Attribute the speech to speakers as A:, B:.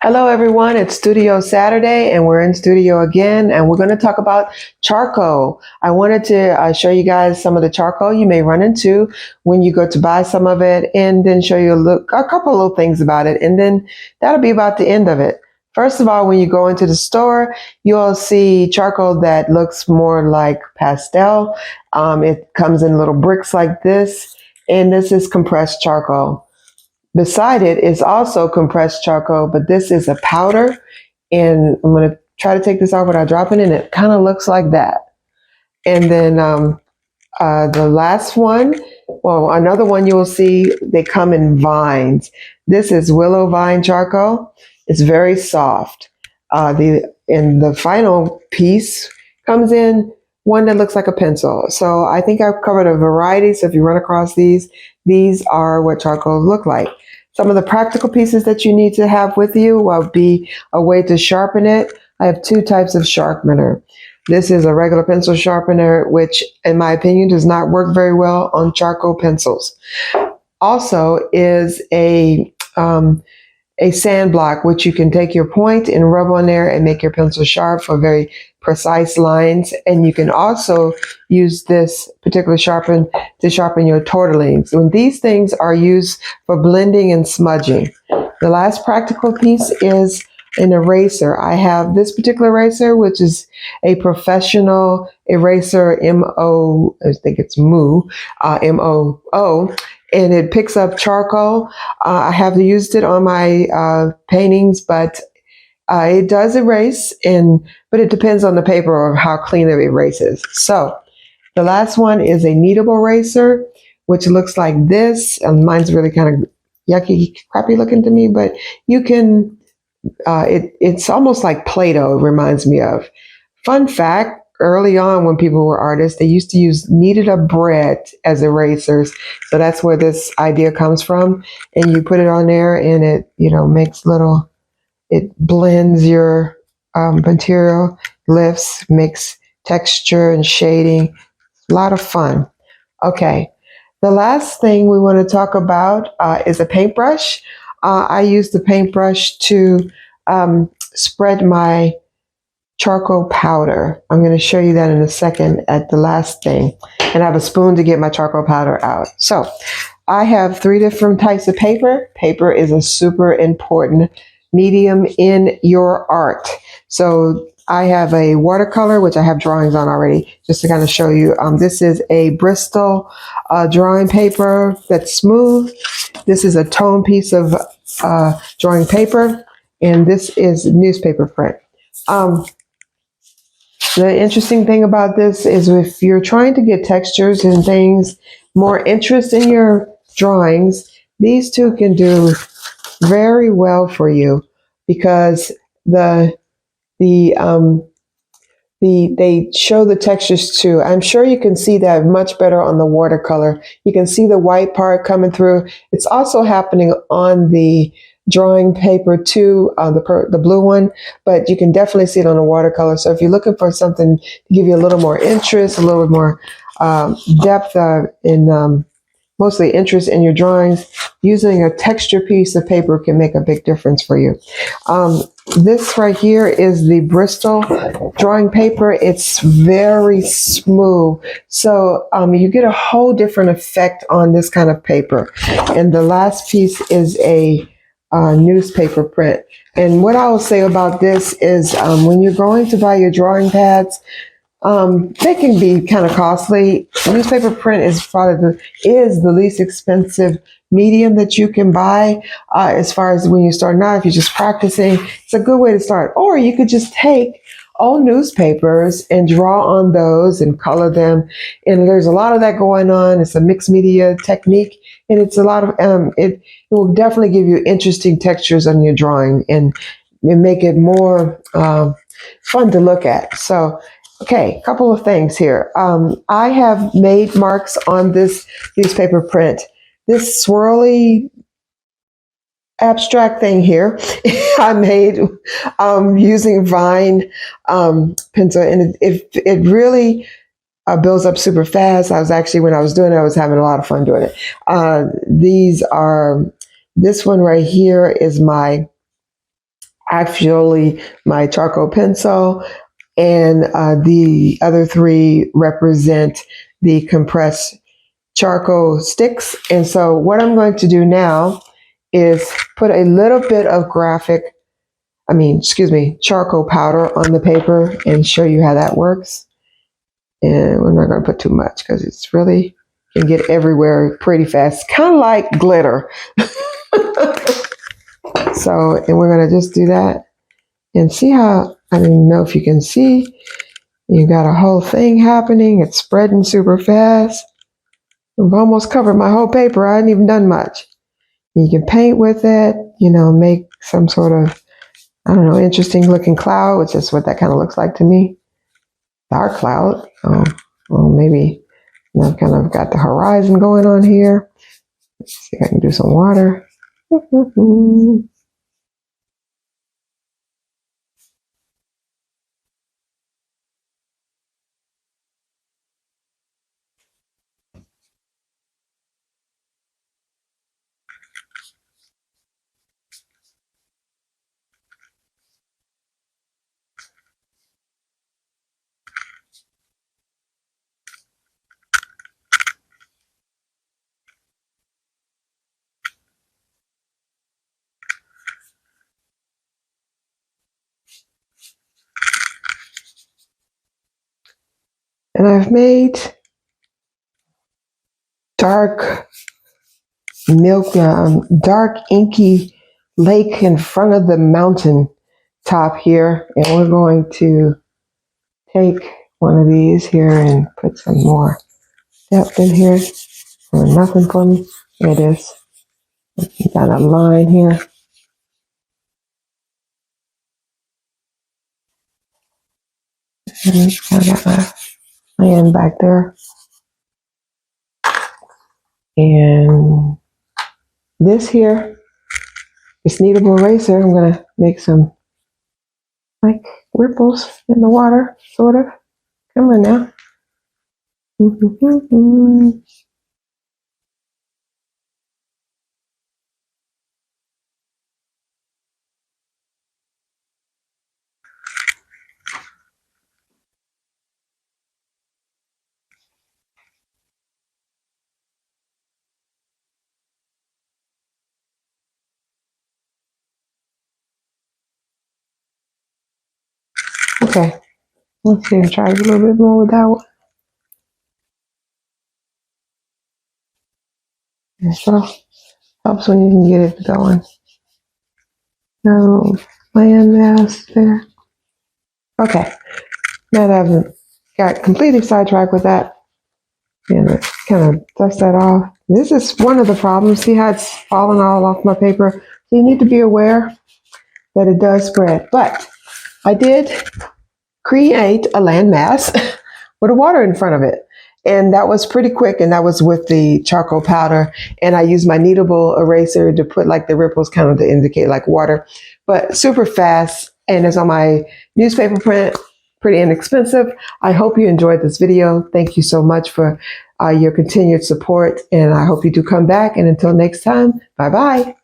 A: Hello, everyone. It's Studio Saturday, and we're in studio again, and we're going to talk about charcoal. I wanted to show you guys some of the charcoal you may run into when you go to buy some of it, and then show you a couple of little things about it, and then that'll be about the end of it. First of all, when you go into the store, you'll see charcoal that looks more like pastel. It comes in little bricks like this, and this is compressed charcoal. Beside it is also compressed charcoal, but this is a powder. And I'm going to try to take this off without dropping it. It kind of looks like that. And then the last one, well, another one you will see, they come in vines. This is willow vine charcoal. It's very soft. The final piece comes in one that looks like a pencil. So I think I've covered a variety. So if you run across these are what charcoal look like. Some of the practical pieces that you need to have with you will be a way to sharpen it. I have two types of sharpener. This is a regular pencil sharpener, which in my opinion does not work very well on charcoal pencils. Also is a sand block, which you can take your point and rub on there and make your pencil sharp for very precise lines. And you can also use this particular to sharpen your tortillings. When these things are used for blending and smudging. The last practical piece is an eraser. I have this particular eraser, which is a professional eraser, I think it's MOO, and it picks up charcoal. I have used it on my paintings, but it does erase, but it depends on the paper or how clean the erase is. So the last one is a kneadable eraser, which looks like this. Mine's really kind of yucky, crappy looking to me, but you can, it's almost like Play-Doh, it reminds me of. Fun fact, early on when people were artists, they used to use kneaded up bread as erasers. So that's where this idea comes from. And you put it on there and it, it blends your material, lifts, makes texture and shading. A lot of fun. Okay. The last thing we want to talk about is a paintbrush. I use the paintbrush to spread my charcoal powder. I'm going to show you that in a second at the last thing. And I have a spoon to get my charcoal powder out. So I have 3 different types of paper. Paper is a super important medium in your art. So I have a watercolor, which I have drawings on already, just to kind of show you. This is a Bristol drawing paper that's smooth. This is a tone piece of drawing paper. And this is newspaper print. The interesting thing about this is if you're trying to get textures and things, more interest in your drawings, these two can do very well for you because they show the textures too. I'm sure you can see that much better on the watercolor. You can see the white part coming through. It's also happening on the drawing paper too, the blue one, but you can definitely see it on the watercolor. So if you're looking for something to give you a little more interest, a little more depth in mostly interest in your drawings, using a texture piece of paper can make a big difference for you. This right here is the Bristol drawing paper. It's very smooth. So you get a whole different effect on this kind of paper. And the last piece is a newspaper print. And what I will say about this is when you're going to buy your drawing pads, they can be kind of costly. Newspaper print is probably the least expensive medium that you can buy as far as when you're starting out. If you're just practicing, it's a good way to start. Or you could just take old newspapers and draw on those and color them. And there's a lot of that going on. It's a mixed media technique, and it's a lot of it will definitely give you interesting textures on your drawing and make it more fun to look at. So. Okay, a couple of things here. I have made marks on this newspaper print. This swirly abstract thing here, I made using Vine pencil, and it really builds up super fast. When I was doing it, I was having a lot of fun doing it. This one right here is my actually my charcoal pencil, and the other three represent the compressed charcoal sticks. And so what I'm going to do now is put a little bit of charcoal powder on the paper and show you how that works. And we're not going to put too much because it's really can get everywhere pretty fast, kind of like glitter. So, and we're going to just do that and see how, I don't know if you can see, you got a whole thing happening. It's spreading super fast. I've almost covered my whole paper. I hadn't even done much. You can paint with it, make some sort of, I don't know, interesting looking cloud, which is what that kind of looks like to me. Dark cloud. Oh, well, maybe I've kind of got the horizon going on here. Let's see if I can do some water. And I've made dark dark inky lake in front of the mountain top here. And we're going to take one of these here and put some more depth in here. Or nothing for me. There it is. Got a line here. And I got my land back there. And this here, this kneadable eraser, I'm going to make some like ripples in the water, sort of. Come on now. Okay, let's see, try a little bit more with that one. And so, helps when you can get it going. Got a little land mass there. Okay, now that I've got completely sidetracked with that, and kind of dust that off. This is one of the problems. See how it's falling all off my paper? So you need to be aware that it does spread. But I did create a landmass with a water in front of it. And that was pretty quick. And that was with the charcoal powder. And I used my kneadable eraser to put like the ripples kind of to indicate like water, but super fast. And it's on my newspaper print, pretty inexpensive. I hope you enjoyed this video. Thank you so much for your continued support. And I hope you do come back. And until next time, bye-bye.